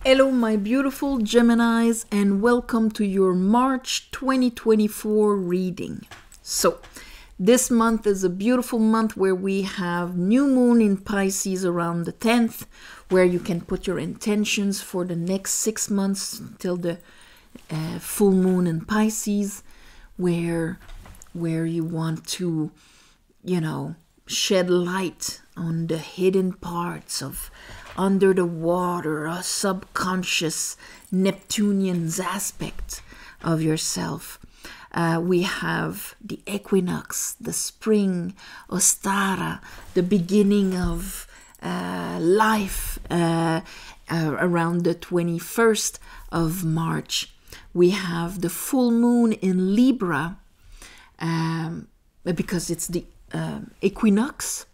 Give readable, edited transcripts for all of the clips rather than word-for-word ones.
Hello, my beautiful Geminis, and welcome to your March 2024 reading. So, this month is a beautiful month where we have new moon in Pisces around the 10th, where you can put your intentions for the next 6 months till the full moon in Pisces, where you want to, shed light on the hidden parts of under the water, a subconscious Neptunian's aspect of yourself. We have the equinox, the spring, Ostara, the beginning of life around the 21st of March. We have the full moon in Libra because it's the equinox,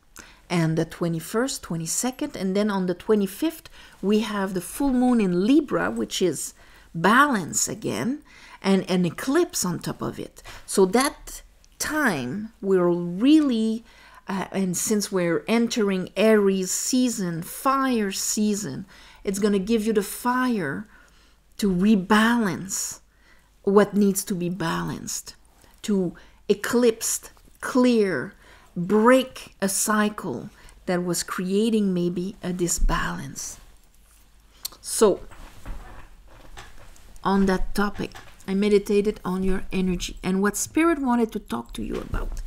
and the 21st, 22nd, and then on the 25th, we have the full moon in Libra, which is balance again, and an eclipse on top of it. So that time will really, and since we're entering Aries season, fire season, it's going to give you the fire to rebalance what needs to be balanced, to eclipse, clear, break a cycle that was creating maybe a disbalance. So, on that topic, I meditated on your energy and what Spirit wanted to talk to you about.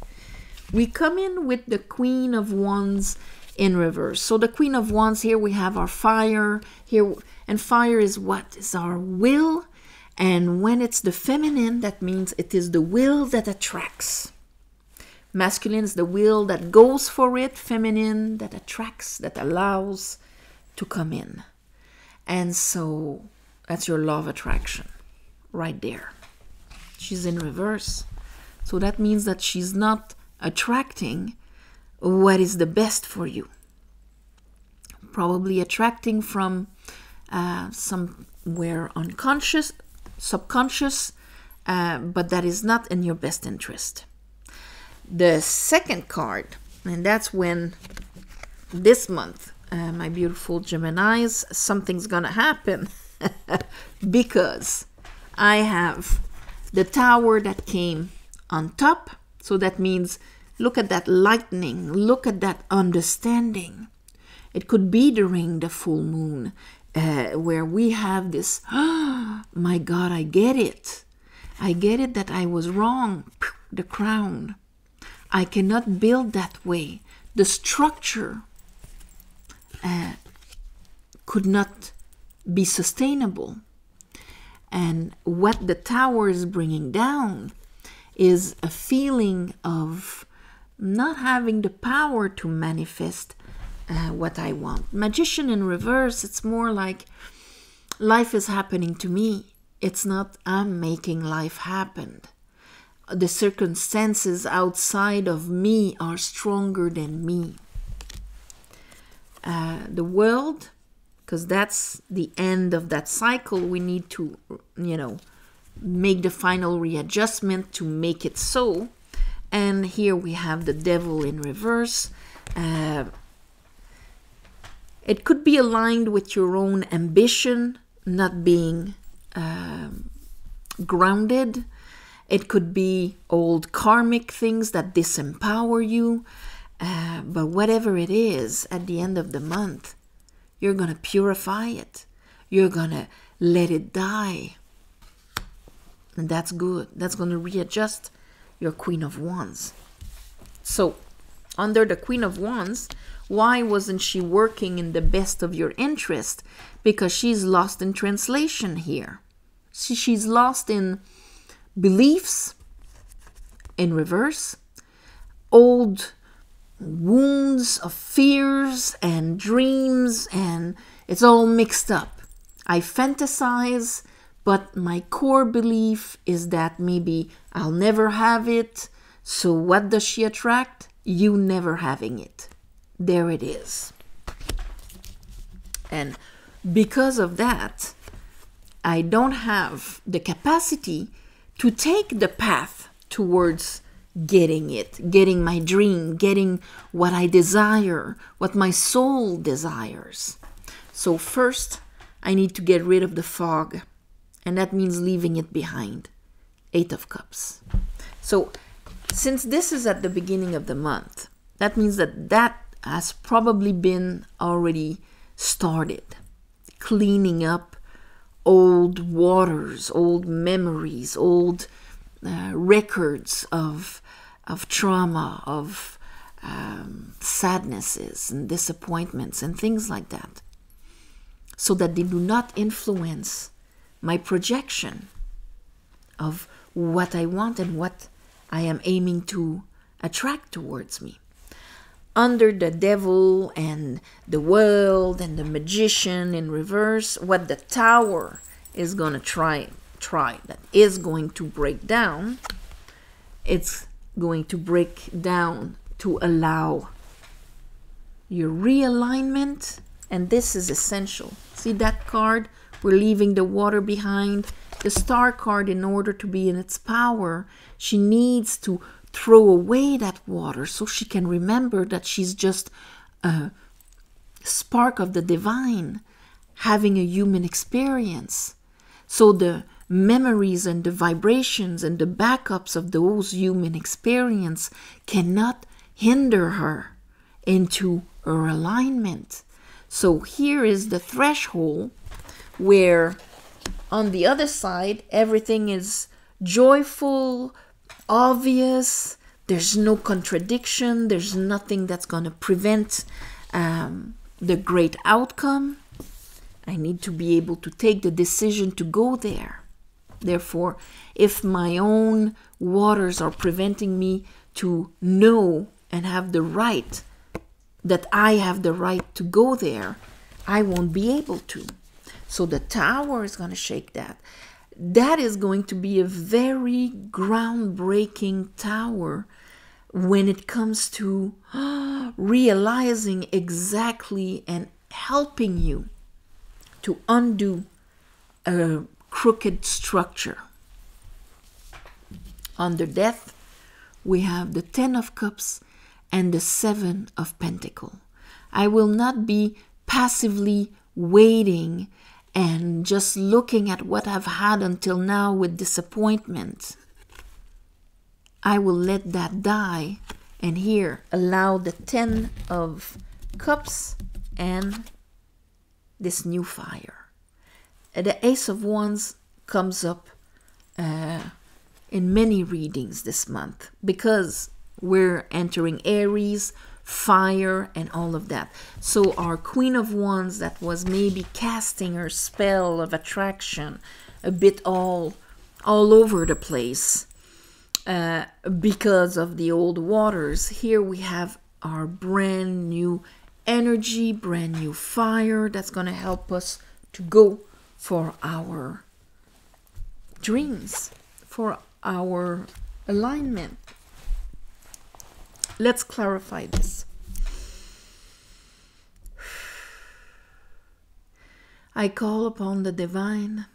We come in with the Queen of Wands in reverse. So the Queen of Wands, here we have our fire here, and fire is what? Is our will. And when it's the feminine, that means it is the will that attracts. Masculine is the will that goes for it. Feminine, that attracts, that allows to come in. And so that's your law of attraction right there. She's in reverse. So that means that she's not attracting what is the best for you. Probably attracting from somewhere unconscious, subconscious, but that is not in your best interest. The second card, and that's when this month, my beautiful Geminis, something's gonna happen because I have the tower that came on top. So that means look at that lightning, look at that understanding. It could be during the full moon where we have this, oh, my God, I get it. I get it that I was wrong. The crown. I cannot build that way. The structure could not be sustainable. And what the tower is bringing down is a feeling of not having the power to manifest what I want. Magician in reverse, it's more like life is happening to me. It's not I'm making life happen. The circumstances outside of me are stronger than me. The world, because that's the end of that cycle, we need to, make the final readjustment to make it so. And here we have the devil in reverse. It could be aligned with your own ambition, not being grounded. It could be old karmic things that disempower you. But whatever it is, at the end of the month, you're going to purify it. You're going to let it die. And that's good. That's going to readjust your Queen of Wands. So, under the Queen of Wands, why wasn't she working in the best of your interest? Because she's lost in translation here. She's lost in beliefs in reverse, old wounds of fears and dreams, and it's all mixed up. I fantasize, but my core belief is that maybe I'll never have it. So what does she attract? You never having it. There it is. And because of that, I don't have the capacity to take the path towards getting it, getting my dream, getting what I desire, what my soul desires. So first, I need to get rid of the fog. And that means leaving it behind. 8 of Cups. So since this is at the beginning of the month, that means that has probably been already started. Cleaning up old waters, old memories, old records of trauma, of sadnesses and disappointments and things like that, so that they do not influence my projection of what I want and what I am aiming to attract towards me. Under the Devil and the World and the Magician in reverse, what the Tower is going to try, that is going to break down, it's going to break down to allow your realignment, and this is essential. See that card? We're leaving the water behind. The Star card, in order to be in its power, she needs to throw away that water so she can remember that she's just a spark of the divine having a human experience. So the memories and the vibrations and the backups of those human experience cannot hinder her into her alignment. So here is the threshold where on the other side everything is joyful, obvious, there's no contradiction, there's nothing that's going to prevent the great outcome. I need to be able to take the decision to go there. Therefore, if my own waters are preventing me to know and have the right, that I have the right to go there, I won't be able to. So the Tower is going to shake that. That is going to be a very groundbreaking tower when it comes to realizing exactly and helping you to undo a crooked structure. Under Death, we have the 10 of Cups and the 7 of Pentacles. I will not be passively waiting and just looking at what I've had until now with disappointment. I will let that die and here allow the 10 of Cups and this new fire. The Ace of Wands comes up in many readings this month because we're entering Aries, fire, and all of that. So our Queen of Wands that was maybe casting her spell of attraction a bit all over the place because of the old waters, here we have our brand new energy, brand new fire that's going to help us to go for our dreams, for our alignment. Let's clarify this. I call upon the divine.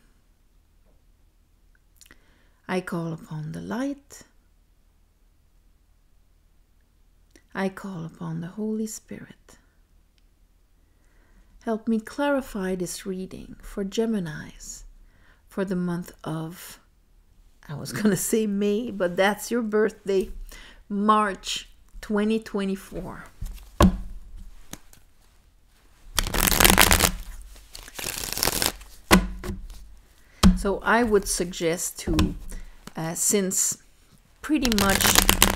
I call upon the light. I call upon the Holy Spirit. Help me clarify this reading for Geminis for the month of, I was going to say May, but that's your birthday, March 2024. So I would suggest to, since pretty much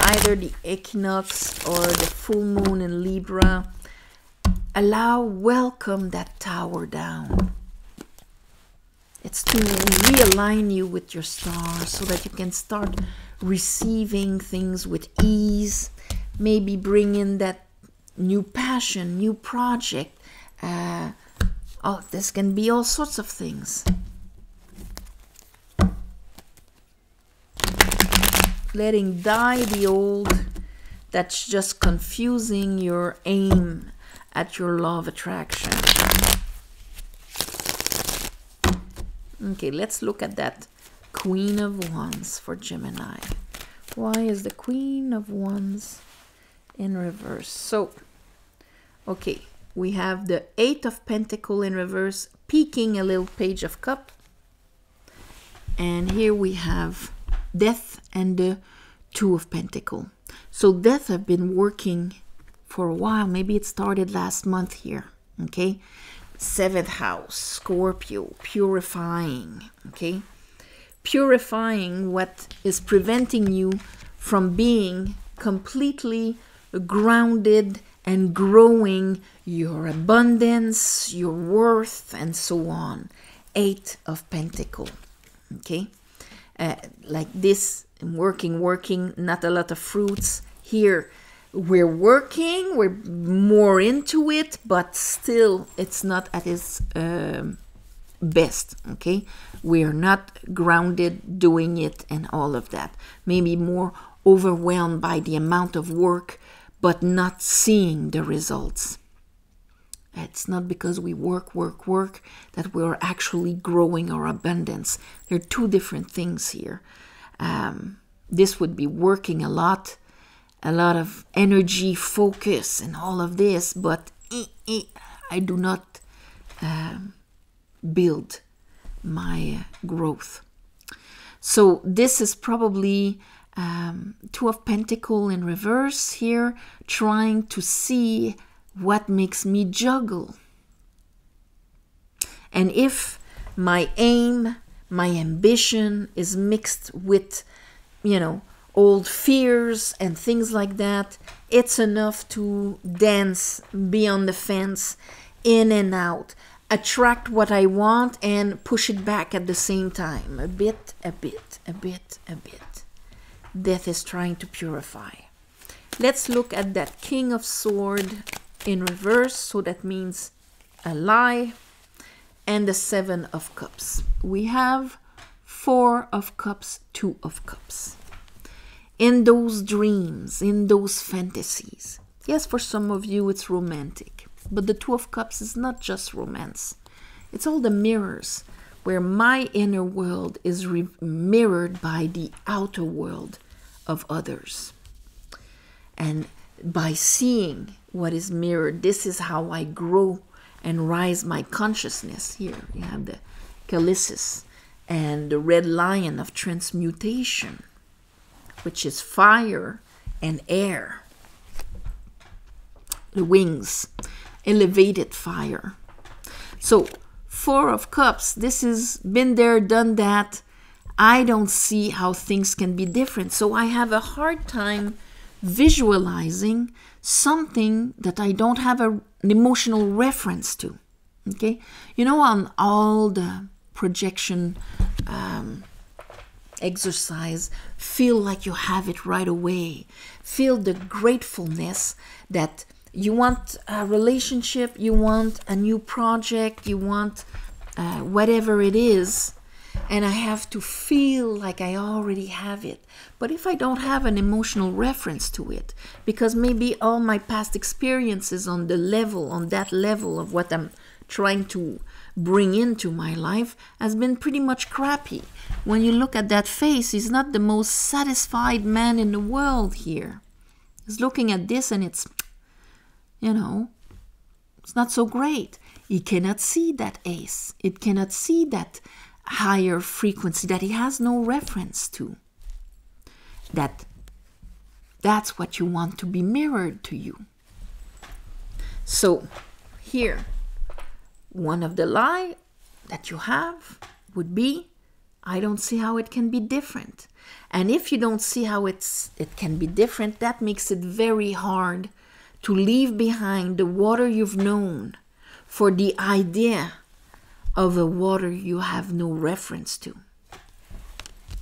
either the equinox or the full moon in Libra, welcome that Tower down. It's to realign you with your stars so that you can start receiving things with ease. Maybe bring in that new passion, new project. This can be all sorts of things. Letting die the old that's just confusing your aim at your law of attraction. Okay, let's look at that Queen of Wands for Gemini. Why is the Queen of Wands in reverse? So, okay, we have the 8 of Pentacles in reverse, peeking a little page of cup. And here we have death and the Two of Pentacles. So death have been working for a while. Maybe it started last month here. Okay. 7th house, Scorpio, purifying. Okay. Purifying what is preventing you from being completely grounded and growing your abundance, your worth, and so on. 8 of Pentacles. Okay. Like this, working, not a lot of fruits. Here, we're working, we're more into it, but still it's not at its best, okay? We're not grounded doing it and all of that. Maybe more overwhelmed by the amount of work, but not seeing the results. It's not because we work that we're actually growing our abundance. There are two different things here. This would be working a lot of energy, focus, and all of this, but I do not build my growth. So this is probably Two of Pentacles in reverse here, trying to see what makes me juggle. And if my aim, my ambition is mixed with, old fears and things like that, it's enough to dance, be on the fence, in and out, attract what I want and push it back at the same time. A bit. Death is trying to purify. Let's look at that King of Swords in reverse. So that means a lie. And the 7 of Cups. We have 4 of Cups, 2 of Cups. In those dreams, in those fantasies. Yes, for some of you it's romantic. But the 2 of Cups is not just romance. It's all the mirrors where my inner world is mirrored by the outer world of others. And by seeing what is mirrored, this is how I grow and rise my consciousness. Here you have the Callisis and the red lion of transmutation, which is fire and air. The wings, elevated fire. So 4 of Cups, this has been there, done that. I don't see how things can be different. So I have a hard time visualizing something that I don't have an emotional reference to. Okay? On all the projection exercise, feel like you have it right away. Feel the gratefulness that you want a relationship, you want a new project, you want whatever it is, and I have to feel like I already have it. But if I don't have an emotional reference to it, because maybe all my past experiences on that level of what I'm trying to bring into my life has been pretty much crappy. When you look at that face, he's not the most satisfied man in the world here. He's looking at this and it's not so great. He cannot see that ace. It cannot see that higher frequency that he has no reference to. That's what you want to be mirrored to you. So here, one of the lie that you have would be, I don't see how it can be different. And if you don't see how it can be different, that makes it very hard to leave behind the water you've known for the idea of a water you have no reference to.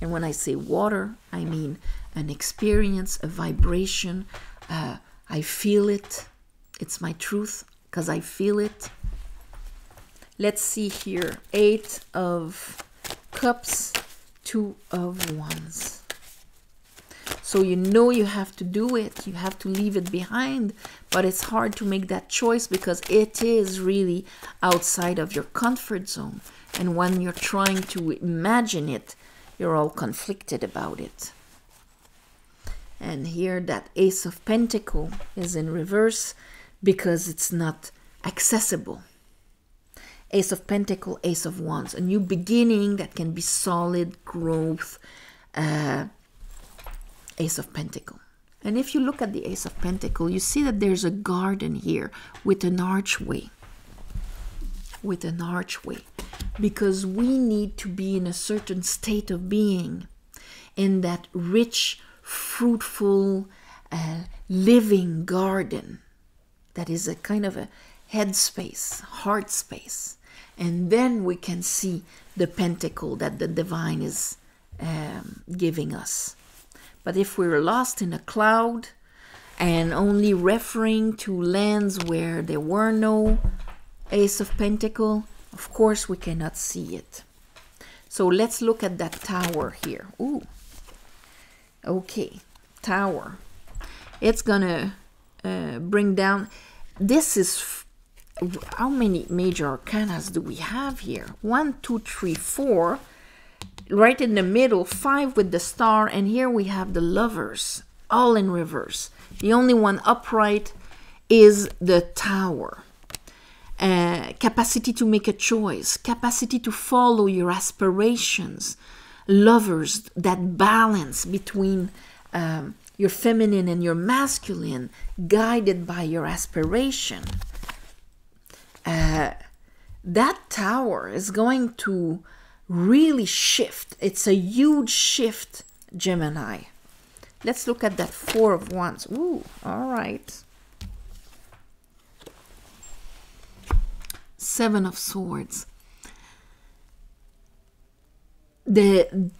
And when I say water, I mean an experience, a vibration. I feel it. It's my truth because I feel it. Let's see here. 8 of Cups, 2 of Wands. So you have to do it. You have to leave it behind. But it's hard to make that choice because it is really outside of your comfort zone. And when you're trying to imagine it, you're all conflicted about it. And here that Ace of Pentacles is in reverse because it's not accessible. Ace of Pentacle, Ace of Wands. A new beginning that can be solid growth. Ace of Pentacle. And if you look at the Ace of Pentacle, you see that there's a garden here with an archway. With an archway. Because we need to be in a certain state of being, in that rich, fruitful, living garden. That is a kind of a head space, heart space. And then we can see the pentacle that the divine is giving us. But if we're lost in a cloud and only referring to lands where there were no Ace of Pentacle, of course we cannot see it. So let's look at that tower here. Ooh. Okay, tower. It's gonna bring down. This is how many major arcanas do we have here? 1, 2, 3, 4. Right in the middle, 5 with the star, and here we have the Lovers, all in reverse. The only one upright is the Tower. Capacity to make a choice, capacity to follow your aspirations. Lovers, that balance between your feminine and your masculine, guided by your aspiration. That Tower is going to really shift. It's a huge shift, Gemini. Let's look at that 4 of Wands. Ooh, all right. 7 of Swords. The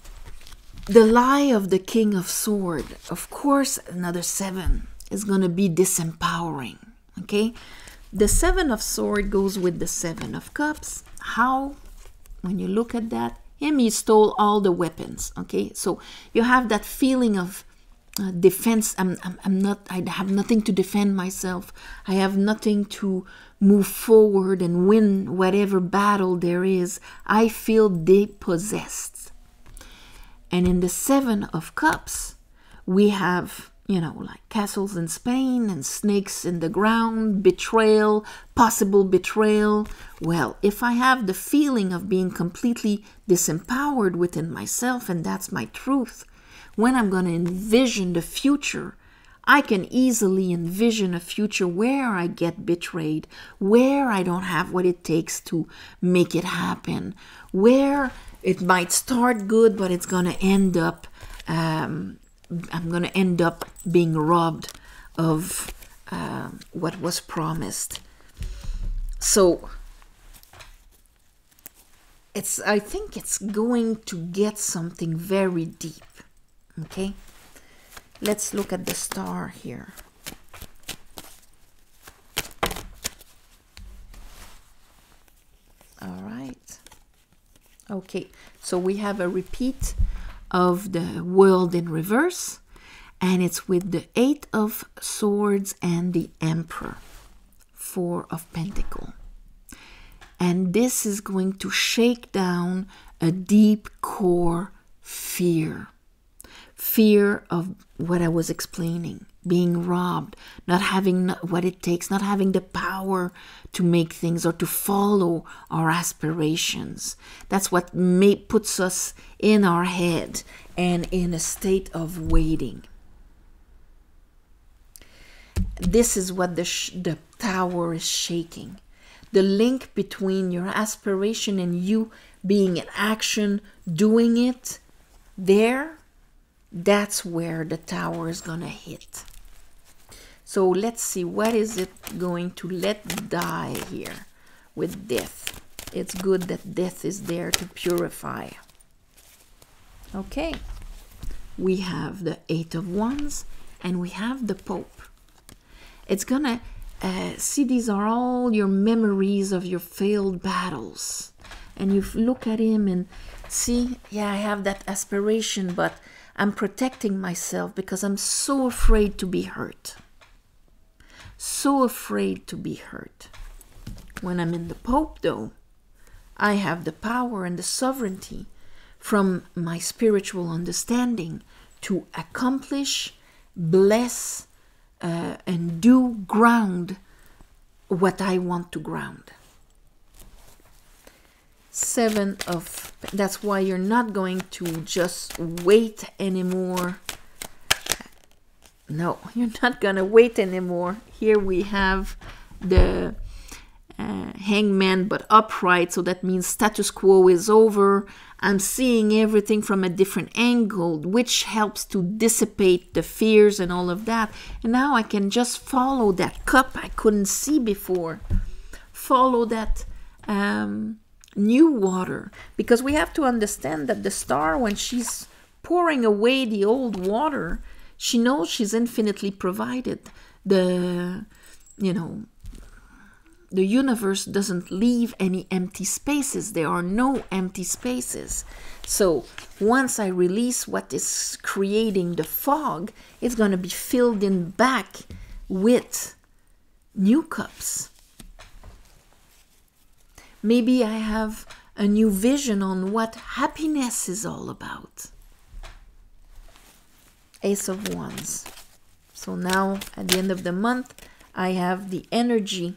lie of the King of Swords. Of course, another 7 is going to be disempowering. Okay? The 7 of Swords goes with the 7 of Cups. How? When you look at that, he stole all the weapons. Okay, so you have that feeling of defense. I have nothing to defend myself. I have nothing to move forward and win whatever battle there is. I feel depossessed. And in the 7 of Cups, we have, like castles in Spain and snakes in the ground, betrayal, possible betrayal. Well, if I have the feeling of being completely disempowered within myself, and that's my truth, when I'm going to envision the future, I can easily envision a future where I get betrayed, where I don't have what it takes to make it happen, where it might start good, but it's going to end up I'm going to end up being robbed of what was promised. So I think it's going to get something very deep. Okay? Let's look at the star here. All right. Okay, so we have a repeat of the World in reverse, and it's with the 8 of Swords and the Emperor, 4 of Pentacles. And this is going to shake down a deep core fear. Fear of what I was explaining, being robbed, not having what it takes, not having the power to make things or to follow our aspirations. That's what puts us in our head and in a state of waiting. This is what the Tower is shaking. The link between your aspiration and you being in action, doing it, that's where the Tower is going to hit. So let's see, what is it going to let die here with death? It's good that death is there to purify. Okay, we have the 8 of Wands and we have the Pope. It's going to, see, these are all your memories of your failed battles. And you look at him and see, yeah, I have that aspiration, but I'm protecting myself because I'm so afraid to be hurt. So afraid to be hurt. When I'm in the Pope, though, I have the power and the sovereignty from my spiritual understanding to accomplish, bless, and do ground what I want to ground. Seven of, that's why you're not going to just wait anymore. No, you're not gonna wait anymore. Here we have the hangman, but upright, so that means status quo is over. I'm seeing everything from a different angle, which helps to dissipate the fears and all of that. And now I can just follow that cup I couldn't see before. Follow that new water, because we have to understand that the star, when she's pouring away the old water, she knows she's infinitely provided. The universe doesn't leave any empty spaces. There are no empty spaces. So once I release what is creating the fog, it's going to be filled in back with new cups. Maybe I have a new vision on what happiness is all about. Ace of Wands. So now at the end of the month, I have the energy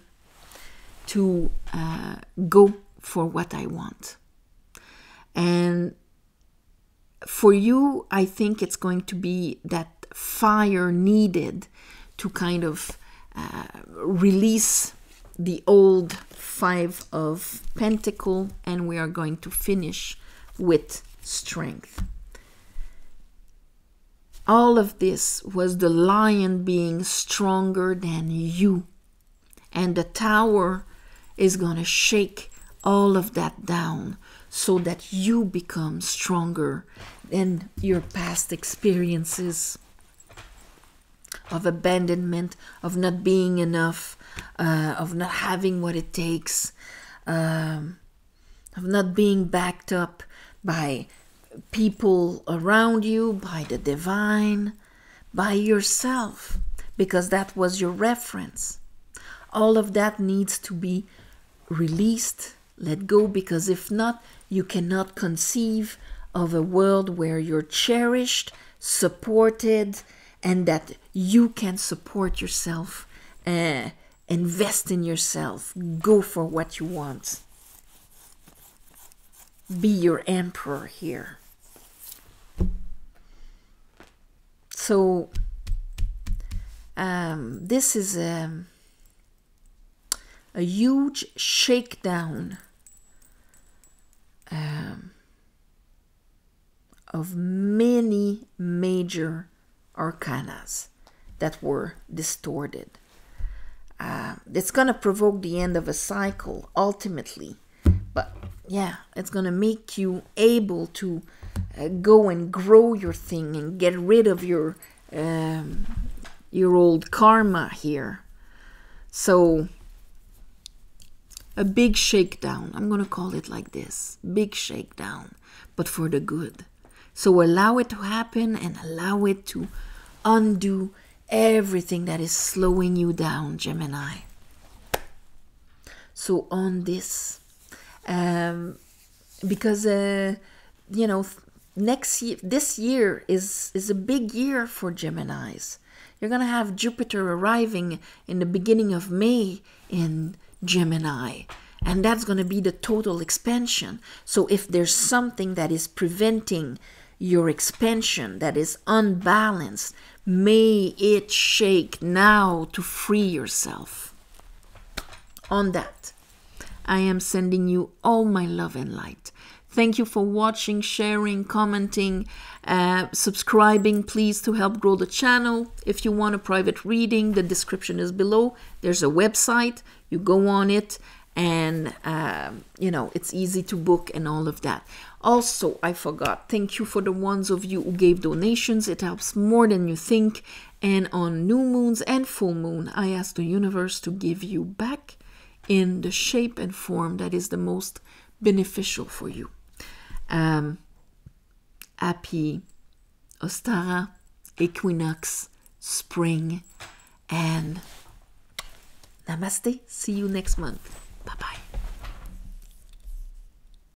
to go for what I want. And for you, I think it's going to be that fire needed to kind of release the old Five of Pentacles, and we are going to finish with strength. All of this was the lion being stronger than you, and the tower is going to shake all of that down so that you become stronger than your past experiences of abandonment, of not being enough, of not having what it takes, of not being backed up by people around you, by the divine, by yourself, because that was your reference. All of that needs to be released, let go, because if not, you cannot conceive of a world where you're cherished, supported, and that you can support yourself, invest in yourself, go for what you want. Be your emperor here. So this is a huge shakedown of many major arcanas that were distorted. It's going to provoke the end of a cycle ultimately, but yeah, it's going to make you able to go and grow your thing and get rid of your old karma here. So a big shakedown, I'm going to call it like this, big shakedown, but for the good. So allow it to happen and allow it to undo everything that is slowing you down, Gemini. So on this, because next year, this year is a big year for Geminis. You're gonna have Jupiter arriving in the beginning of May in Gemini, and that's gonna be the total expansion. So if there's something that is preventing your expansion, that is unbalanced, may it shake now to free yourself. On that, I am sending you all my love and light. Thank you for watching, sharing, commenting, subscribing, please, to help grow the channel. If you want a private reading, the description is below. There's a website. You go on it, and it's easy to book and all of that. Also, I forgot, thank you for the ones of you who gave donations. It helps more than you think. And on new moons and full moon, I ask the universe to give you back in the shape and form that is the most beneficial for you. Happy Ostara, Equinox, Spring, and Namaste. See you next month. Bye-bye.